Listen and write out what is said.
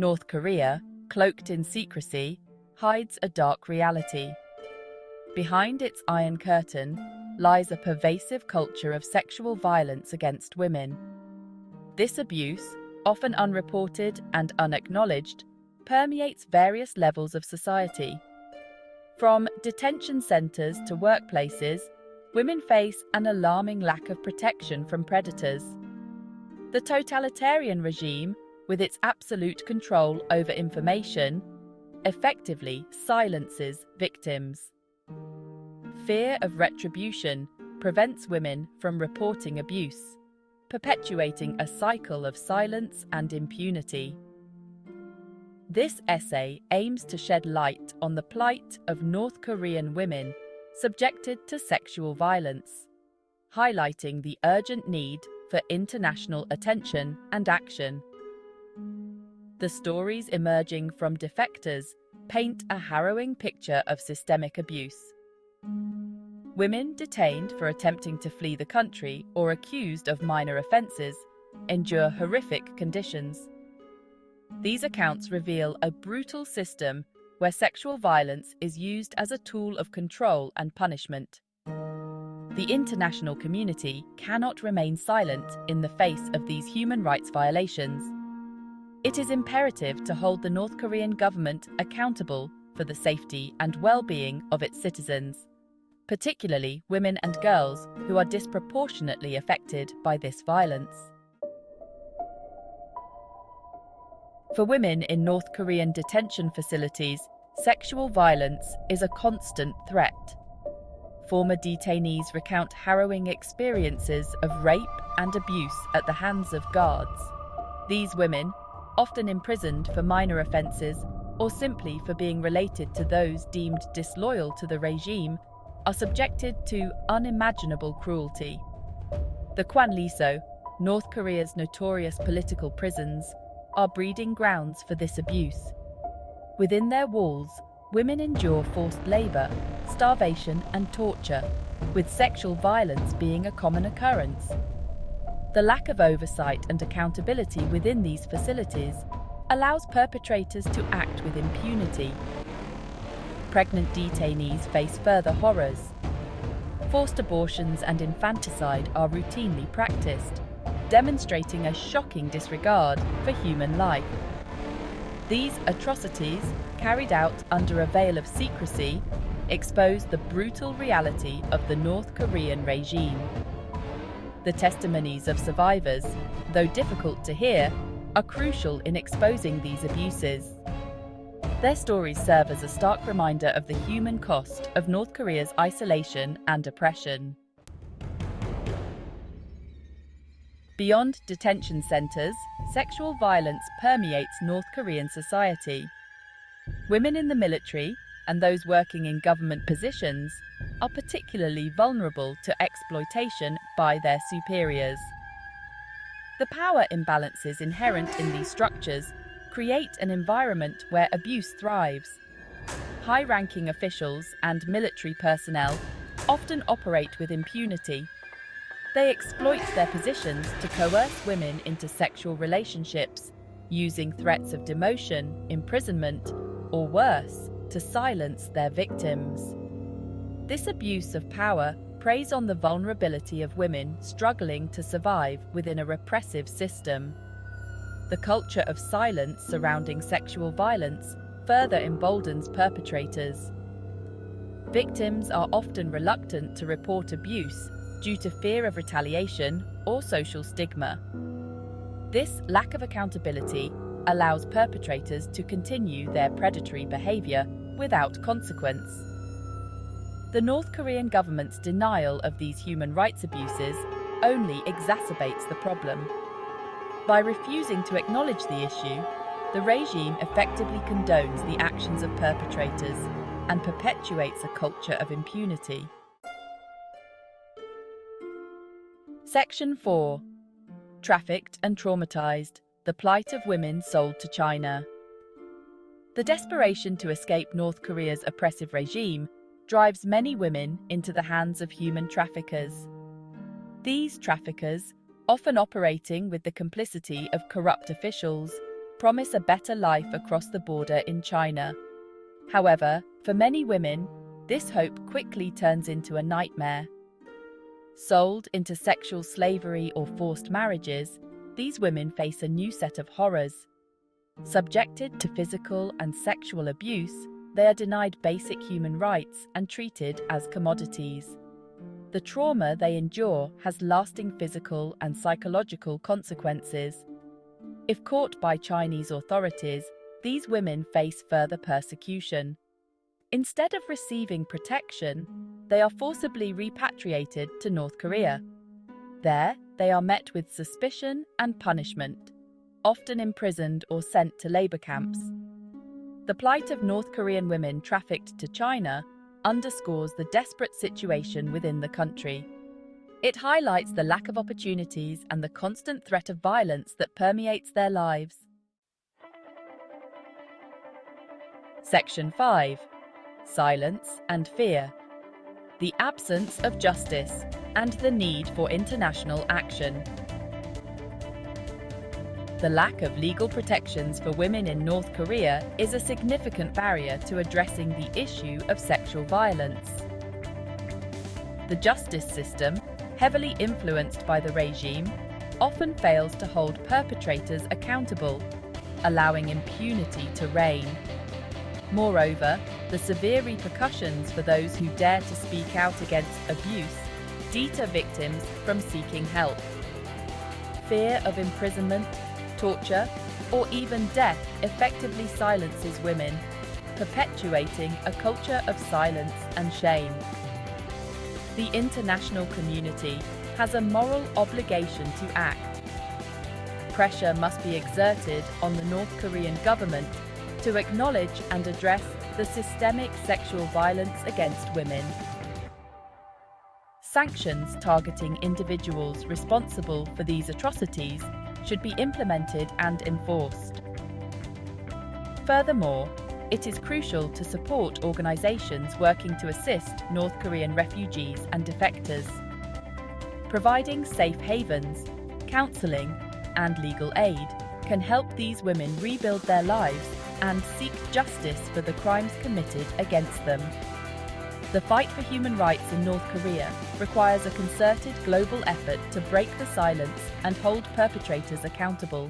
North Korea, cloaked in secrecy, hides a dark reality. Behind its iron curtain lies a pervasive culture of sexual violence against women. This abuse, often unreported and unacknowledged, permeates various levels of society. From detention centers to workplaces, women face an alarming lack of protection from predators. The totalitarian regime, with its absolute control over information, effectively silences victims. Fear of retribution prevents women from reporting abuse, perpetuating a cycle of silence and impunity. This essay aims to shed light on the plight of North Korean women subjected to sexual violence, highlighting the urgent need for international attention and action. The stories emerging from defectors paint a harrowing picture of systemic abuse. Women detained for attempting to flee the country or accused of minor offences endure horrific conditions. These accounts reveal a brutal system where sexual violence is used as a tool of control and punishment. The international community cannot remain silent in the face of these human rights violations. It is imperative to hold the North Korean government accountable for the safety and well-being of its citizens, particularly women and girls who are disproportionately affected by this violence. For women in North Korean detention facilities, sexual violence is a constant threat. Former detainees recount harrowing experiences of rape and abuse at the hands of guards. These women, often imprisoned for minor offences or simply for being related to those deemed disloyal to the regime, are subjected to unimaginable cruelty. The Kwanliso, North Korea's notorious political prisons, are breeding grounds for this abuse. Within their walls, women endure forced labour, starvation and torture, with sexual violence being a common occurrence. The lack of oversight and accountability within these facilities allows perpetrators to act with impunity. Pregnant detainees face further horrors. Forced abortions and infanticide are routinely practiced, demonstrating a shocking disregard for human life. These atrocities, carried out under a veil of secrecy, expose the brutal reality of the North Korean regime. The testimonies of survivors, though difficult to hear, are crucial in exposing these abuses. Their stories serve as a stark reminder of the human cost of North Korea's isolation and oppression. Beyond detention centers, sexual violence permeates North Korean society. Women in the military and those working in government positions are particularly vulnerable to exploitation by their superiors. The power imbalances inherent in these structures create an environment where abuse thrives. High-ranking officials and military personnel often operate with impunity. They exploit their positions to coerce women into sexual relationships, using threats of demotion, imprisonment, or worse, to silence their victims. This abuse of power preys on the vulnerability of women struggling to survive within a repressive system. The culture of silence surrounding sexual violence further emboldens perpetrators. Victims are often reluctant to report abuse due to fear of retaliation or social stigma. This lack of accountability allows perpetrators to continue their predatory behavior without consequence. The North Korean government's denial of these human rights abuses only exacerbates the problem. By refusing to acknowledge the issue, the regime effectively condones the actions of perpetrators and perpetuates a culture of impunity. Section 4. Trafficked and traumatized: the plight of women sold to China. The desperation to escape North Korea's oppressive regime drives many women into the hands of human traffickers. These traffickers, often operating with the complicity of corrupt officials, promise a better life across the border in China. However, for many women, this hope quickly turns into a nightmare. Sold into sexual slavery or forced marriages, these women face a new set of horrors. Subjected to physical and sexual abuse, they are denied basic human rights and treated as commodities. The trauma they endure has lasting physical and psychological consequences. If caught by Chinese authorities, these women face further persecution. Instead of receiving protection, they are forcibly repatriated to North Korea. There, they are met with suspicion and punishment, often imprisoned or sent to labor camps. The plight of North Korean women trafficked to China underscores the desperate situation within the country. It highlights the lack of opportunities and the constant threat of violence that permeates their lives. Section 5. Silence and fear. The absence of justice and the need for international action. The lack of legal protections for women in North Korea is a significant barrier to addressing the issue of sexual violence. The justice system, heavily influenced by the regime, often fails to hold perpetrators accountable, allowing impunity to reign. Moreover, the severe repercussions for those who dare to speak out against abuse deter victims from seeking help. Fear of imprisonment, torture, or even death effectively silences women, perpetuating a culture of silence and shame. The international community has a moral obligation to act. Pressure must be exerted on the North Korean government to acknowledge and address the systemic sexual violence against women. Sanctions targeting individuals responsible for these atrocities should be implemented and enforced. Furthermore, it is crucial to support organizations working to assist North Korean refugees and defectors. Providing safe havens, counseling, and legal aid can help these women rebuild their lives and seek justice for the crimes committed against them. The fight for human rights in North Korea requires a concerted global effort to break the silence and hold perpetrators accountable.